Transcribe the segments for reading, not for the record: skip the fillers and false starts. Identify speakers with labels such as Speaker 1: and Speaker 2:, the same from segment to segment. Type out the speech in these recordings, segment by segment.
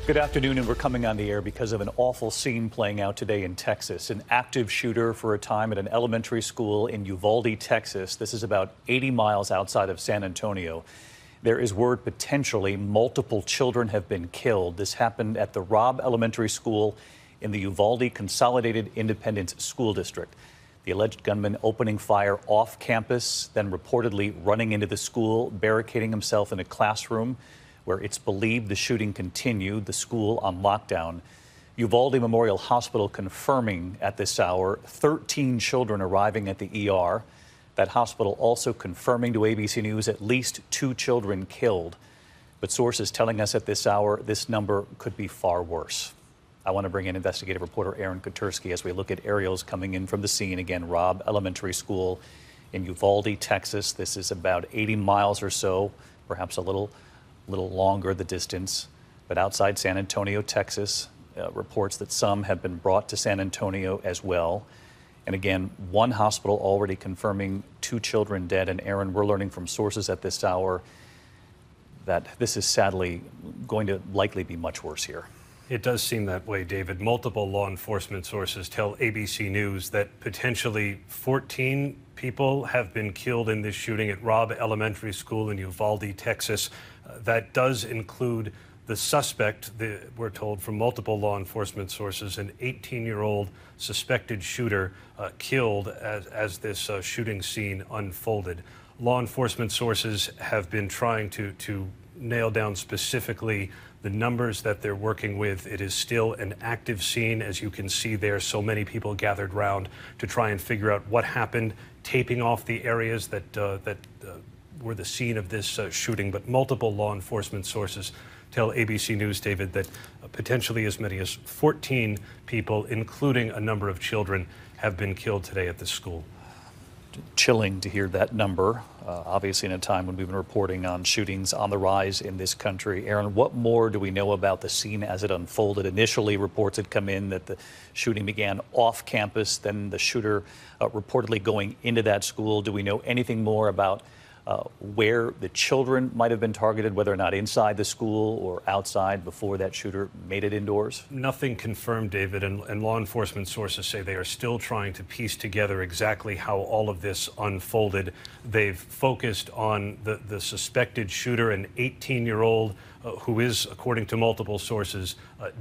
Speaker 1: Good afternoon, and we're coming on the air because of an awful scene playing out today in Texas. An active shooter for a time at an elementary school in Uvalde, Texas. This is about 80 miles outside of San Antonio. There is word potentially multiple children have been killed. This happened at the Robb Elementary School in the Uvalde Consolidated Independent School District. The alleged gunman opening fire off campus, then reportedly running into the school, barricading himself in a classroom where it's believed the shooting continued, the school on lockdown. Uvalde Memorial Hospital confirming at this hour 13 children arriving at the ER. That hospital also confirming to ABC News at least 2 children killed. But sources telling us at this hour this number could be far worse. I want to bring in investigative reporter Aaron Kotursky as we look at aerials coming in from the scene. Again, Robb Elementary School in Uvalde, Texas. This is about 80 miles or so, perhaps a little longer the distance, but outside San Antonio, Texas. Reports that some have been brought to San Antonio as well. And again, one hospital already confirming 2 children dead. And Aaron, we're learning from sources at this hour that this is sadly going to likely be much worse here.
Speaker 2: It does seem that way, David. Multiple law enforcement sources tell ABC News that potentially 14 people have been killed in this shooting at Robb Elementary School in Uvalde, Texas. That does include the suspect, we're told from multiple law enforcement sources, an 18-year-old suspected shooter killed as this shooting scene unfolded. Law enforcement sources have been trying to nail down specifically the numbers that they're working with. It is still an active scene, as you can see there. So many people gathered round to try and figure out what happened, taping off the areas that were the scene of this shooting. But multiple law enforcement sources tell ABC News, David, that potentially as many as 14 people, including a number of children, have been killed today at this school.
Speaker 1: Chilling to hear that number, obviously in a time when we've been reporting on shootings on the rise in this country. Aaron, what more do we know about the scene as it unfolded? Initially, reports had come in that the shooting began off campus, then the shooter reportedly going into that school. Do we know anything more about where the children might have been targeted, whether or not inside the school or outside before that shooter made it indoors?
Speaker 2: Nothing confirmed, David, and law enforcement sources say they are still trying to piece together exactly how all of this unfolded. They've focused on the suspected shooter, an 18-year-old who is, according to multiple sources,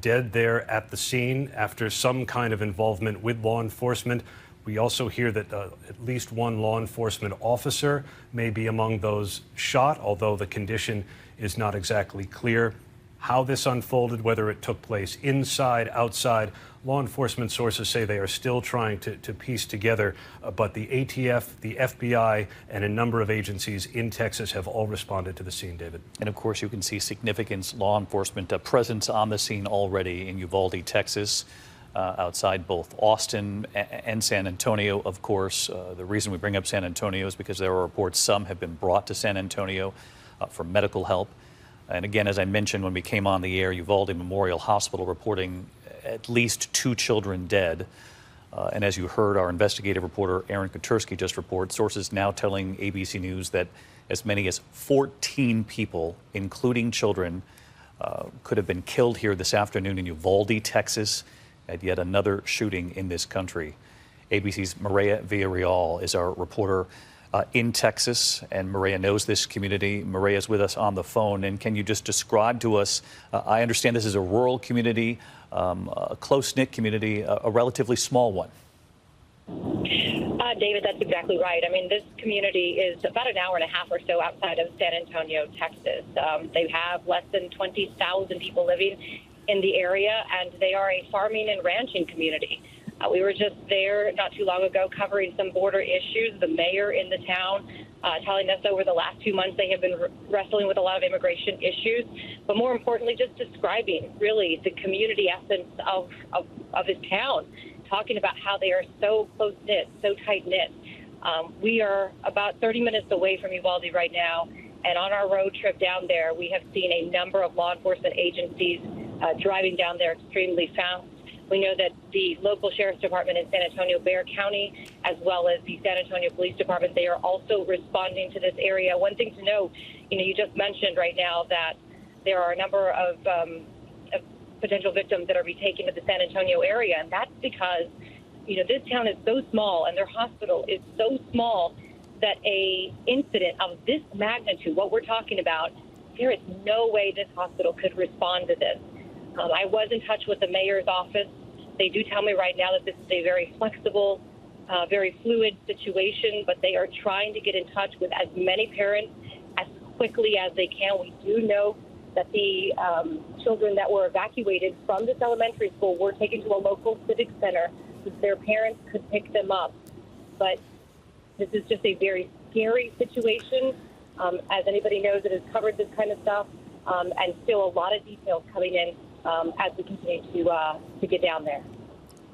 Speaker 2: dead there at the scene after some kind of involvement with law enforcement. We also hear that at least one law enforcement officer may be among those shot, although the condition is not exactly clear. How this unfolded, whether it took place inside, outside, law enforcement sources say they are still trying to piece together, but the ATF, the FBI, and a number of agencies in Texas have all responded to the scene, David.
Speaker 1: And of course, you can see significant law enforcement presence on the scene already in Uvalde, Texas. Outside both Austin and San Antonio, of course. The reason we bring up San Antonio is because there are reports some have been brought to San Antonio for medical help. And again, as I mentioned when we came on the air, Uvalde Memorial Hospital reporting at least 2 children dead. And as you heard our investigative reporter Aaron Kotursky just report, sources now telling ABC News that as many as 14 people, including children, could have been killed here this afternoon in Uvalde, Texas, at yet another shooting in this country. ABC's Maria Villarreal is our reporter in Texas, and Maria knows this community. Maria is with us on the phone, and can you just describe to us, I understand this is a rural community, a close-knit community, a relatively small one.
Speaker 3: David, that's exactly right. I mean, this community is about an hour and a half or so outside of San Antonio, Texas. They have less than 20,000 people living in the area, and they are a farming and ranching community. We were just there not too long ago covering some border issues. The mayor in the town telling us over the last 2 months they have been wrestling with a lot of immigration issues, but more importantly, just describing really the community essence of his town, talking about how they are so close-knit, so tight-knit. We are about 30 minutes away from Uvalde right now, and on our road trip down there, we have seen a number of law enforcement agencies driving down there extremely fast. We know that the local sheriff's department in San Antonio, Bexar County, as well as the San Antonio Police Department, they are also responding to this area. One thing to note, you just mentioned right now that there are a number of of potential victims that are being taken to the San Antonio area. And that's because, this town is so small and their hospital is so small that a incident of this magnitude, what we're talking about, there is no way this hospital could respond to this. I was in touch with the mayor's office. They do tell me right now that this is a very flexible, very fluid situation, but they are trying to get in touch with as many parents as quickly as they can. We do know that the children that were evacuated from this elementary school were taken to a local civic center so their parents could pick them up. But this is just a very scary situation. As anybody knows that has covered this kind of stuff, and still a lot of details coming in as we continue to get down there.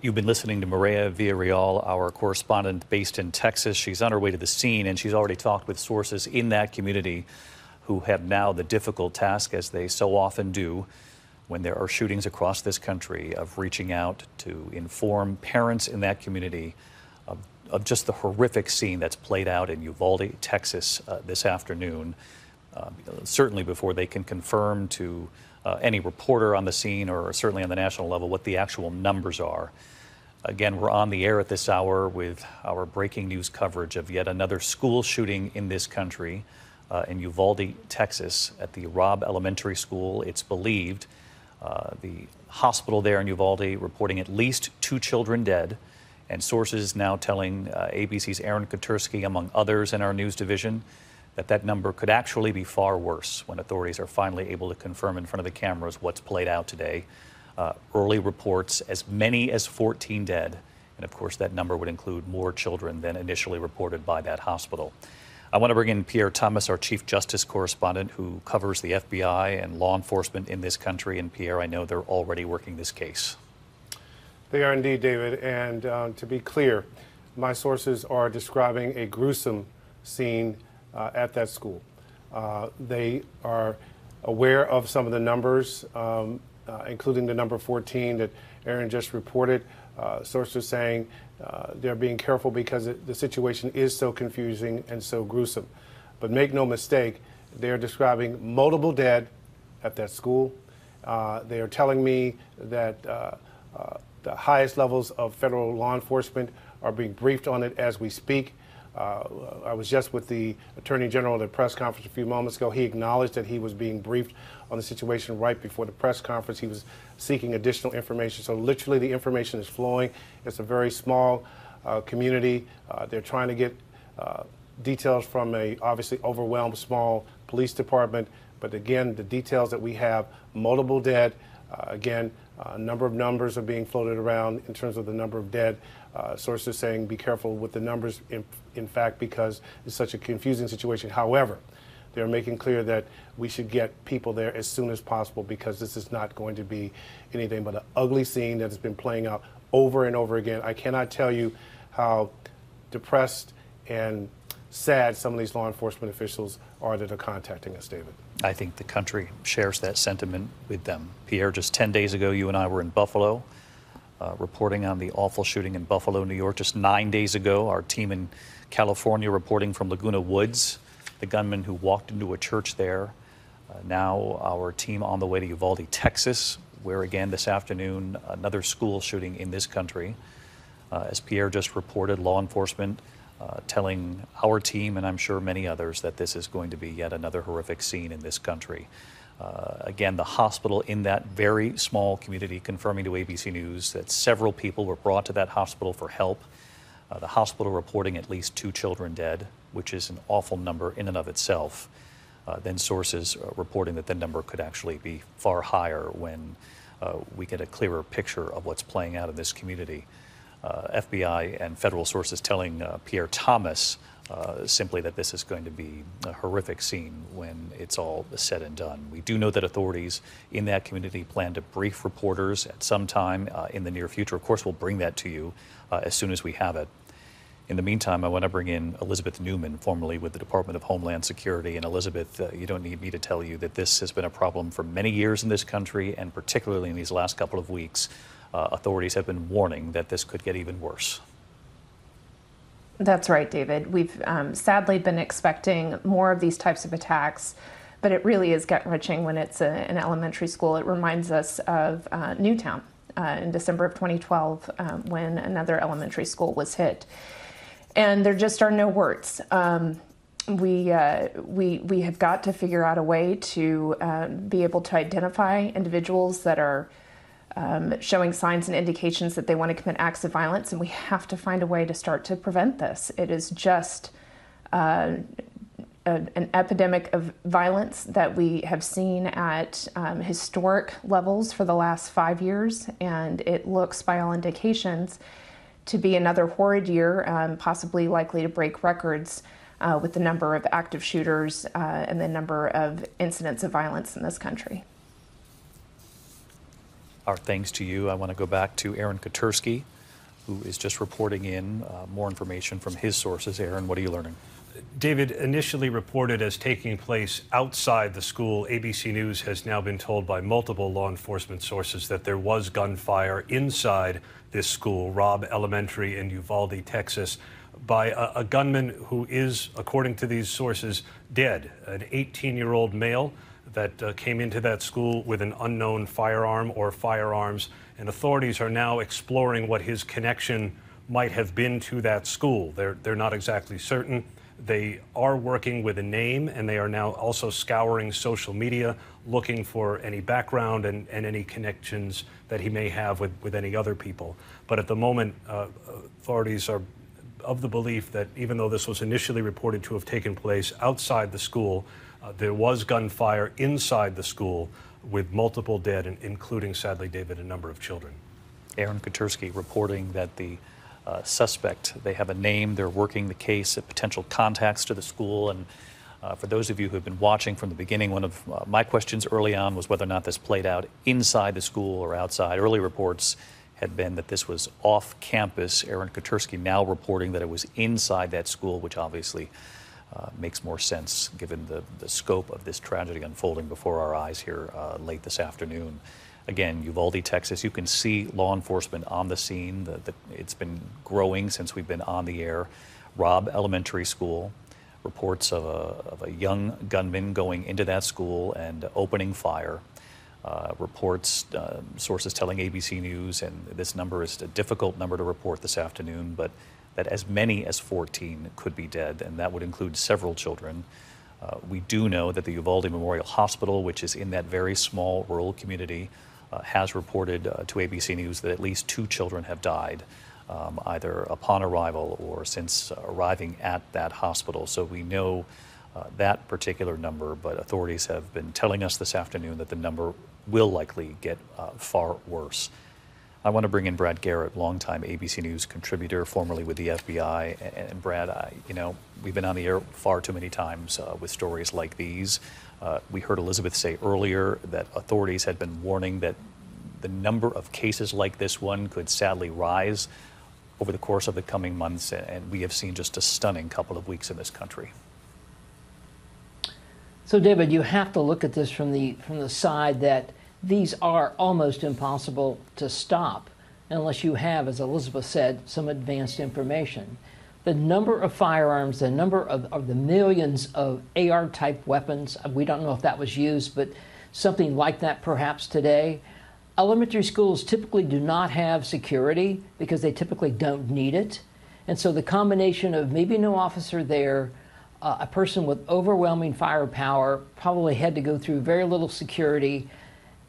Speaker 1: You've been listening to Maria Villarreal, our correspondent based in Texas. She's on her way to the scene, and she's already talked with sources in that community who have now the difficult task, as they so often do when there are shootings across this country, of reaching out to inform parents in that community of just the horrific scene that's played out in Uvalde, Texas this afternoon, certainly before they can confirm to any reporter on the scene or certainly on the national level what the actual numbers are. Again, we're on the air at this hour with our breaking news coverage of yet another school shooting in this country in Uvalde, Texas, at the Robb Elementary School. It's believed the hospital there in Uvalde reporting at least 2 children dead, and sources now telling ABC's Aaron Katursky, among others in our news division, that number could actually be far worse when authorities are finally able to confirm in front of the cameras what's played out today. Early reports, as many as 14 dead, and of course that number would include more children than initially reported by that hospital. I want to bring in Pierre Thomas, our Chief Justice correspondent who covers the FBI and law enforcement in this country. And Pierre, I know they're already working this case.
Speaker 4: They are indeed, David. And to be clear, my sources are describing a gruesome scene at that school. They are aware of some of the numbers, including the number 14 that Aaron just reported. Sources saying they're being careful because the situation is so confusing and so gruesome. But make no mistake, they are describing multiple dead at that school. They are telling me that the highest levels of federal law enforcement are being briefed on it as we speak. I was just with the Attorney General at a press conference a few moments ago. He acknowledged that he was being briefed on the situation right before the press conference. He was seeking additional information. So literally the information is flowing. It's a very small community. They're trying to get details from a obviously overwhelmed small police department. But again, the details that we have, multiple dead. Again, a number of numbers are being floated around in terms of the number of dead. Sources saying be careful with the numbers, in fact, because it's such a confusing situation. However, they're making clear that we should get people there as soon as possible because this is not going to be anything but an ugly scene that has been playing out over and over again. I cannot tell you how depressed and sad some of these law enforcement officials are that are contacting us, David.
Speaker 1: I think the country shares that sentiment with them. Pierre, just 10 days ago, you and I were in Buffalo reporting on the awful shooting in Buffalo, New York. Just 9 days ago, our team in California reporting from Laguna Woods, the gunman who walked into a church there. Now our team on the way to Uvalde, Texas, where again this afternoon, another school shooting in this country. As Pierre just reported, law enforcement telling our team, and I'm sure many others, that this is going to be yet another horrific scene in this country. Again, the hospital in that very small community confirming to ABC News that several people were brought to that hospital for help. The hospital reporting at least 2 children dead, which is an awful number in and of itself. Then sources reporting that the number could actually be far higher when we get a clearer picture of what's playing out in this community. FBI and federal sources telling Pierre Thomas simply that this is going to be a horrific scene when it's all said and done. We do know that authorities in that community plan to brief reporters at some time in the near future. Of course, we'll bring that to you as soon as we have it. In the meantime, I want to bring in Elizabeth Newman, formerly with the Department of Homeland Security. And Elizabeth, you don't need me to tell you that this has been a problem for many years in this country, and particularly in these last couple of weeks. Authorities have been warning that this could get even worse.
Speaker 5: That's right, David. We've sadly been expecting more of these types of attacks But it really is gut-wrenching when it's an elementary school. It reminds us of Newtown in December of 2012 when another elementary school was hit. And there just are no words. We have got to figure out a way to be able to identify individuals that are showing signs and indications that they want to commit acts of violence, and we have to find a way to start to prevent this. It is just an epidemic of violence that we have seen at historic levels for the last 5 years, and it looks, by all indications, to be another horrid year, possibly likely to break records with the number of active shooters and the number of incidents of violence in this country.
Speaker 1: Our thanks to you. I want to go back to Aaron Katursky, who is just reporting in more information from his sources. Aaron, what are you learning?
Speaker 2: David, initially reported as taking place outside the school, ABC News has now been told by multiple law enforcement sources that there was gunfire inside this school, Robb Elementary in Uvalde, Texas, by a gunman who is, according to these sources, dead, an 18-year-old male that came into that school with an unknown firearm or firearms, and authorities are now exploring what his connection might have been to that school. They're not exactly certain. They are working with a name, and they are now also scouring social media, looking for any background and any connections that he may have with any other people. But at the moment, authorities are of the belief that even though this was initially reported to have taken place outside the school, there was gunfire inside the school with multiple dead, including, sadly, David, a number of children.
Speaker 1: Aaron Katursky reporting that the suspect, they have a name, they're working the case at potential contacts to the school. And for those of you who have been watching from the beginning, one of my questions early on was whether or not this played out inside the school or outside. Early reports had been that this was off campus. Aaron Katursky now reporting that it was inside that school, which obviously makes more sense given the scope of this tragedy unfolding before our eyes here late this afternoon. Again, Uvalde, Texas, you can see law enforcement on the scene. It's been growing since we've been on the air. Robb Elementary School, reports of a young gunman going into that school and opening fire. Reports, sources telling ABC News, and this number is a difficult number to report this afternoon, but that as many as 14 could be dead, and that would include several children. We do know that the Uvalde Memorial Hospital, which is in that very small rural community, has reported to ABC News that at least 2 children have died, either upon arrival or since arriving at that hospital. So we know that particular number, but authorities have been telling us this afternoon that the number will likely get far worse. I want to bring in Brad Garrett, longtime ABC News contributor, formerly with the FBI. And Brad, you know, we've been on the air far too many times with stories like these. We heard Elizabeth say earlier that authorities had been warning that the number of cases like this one could sadly rise over the course of the coming months, and we have seen just a stunning couple of weeks in this country.
Speaker 6: So, David, you have to look at this from the side that these are almost impossible to stop unless you have, as Elizabeth said, some advanced information. The number of firearms, the number of the millions of AR-type weapons, we don't know if that was used, but something like that perhaps today. Elementary schools typically do not have security because they typically don't need it. And so the combination of maybe no officer there, a person with overwhelming firepower, probably had to go through very little security.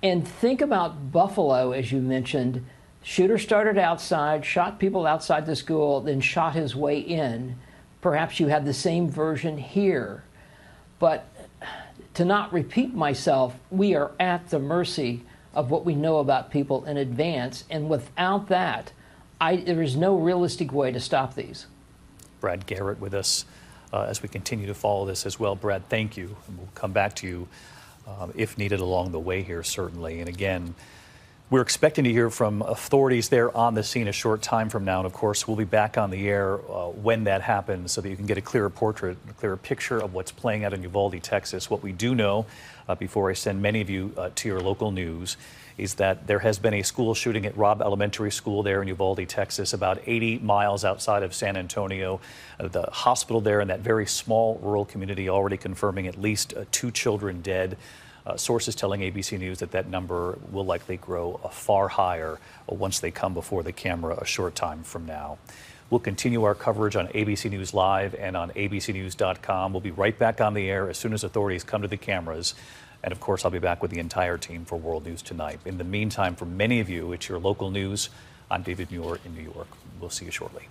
Speaker 6: And think about Buffalo, as you mentioned. Shooter started outside, shot people outside the school, then shot his way in. Perhaps you have the same version here. But to not repeat myself, we are at the mercy of what we know about people in advance. And without that, there is no realistic way to stop these.
Speaker 1: Brad Garrett with us as we continue to follow this as well. Brad, thank you. And we'll come back to you if needed along the way here, certainly. And again, we're expecting to hear from authorities there on the scene a short time from now. And of course, we'll be back on the air when that happens so that you can get a clearer portrait, a clearer picture of what's playing out in Uvalde, Texas. What we do know, before I send many of you to your local news, is that there has been a school shooting at Robb Elementary School there in Uvalde, Texas, about 80 miles outside of San Antonio. The hospital there in that very small rural community already confirming at least 2 children dead. Sources telling ABC News that that number will likely grow far higher once they come before the camera a short time from now. We'll continue our coverage on ABC News Live and on abcnews.com. We'll be right back on the air as soon as authorities come to the cameras. And of course, I'll be back with the entire team for World News Tonight. In the meantime, for many of you, it's your local news. I'm David Muir in New York. We'll see you shortly.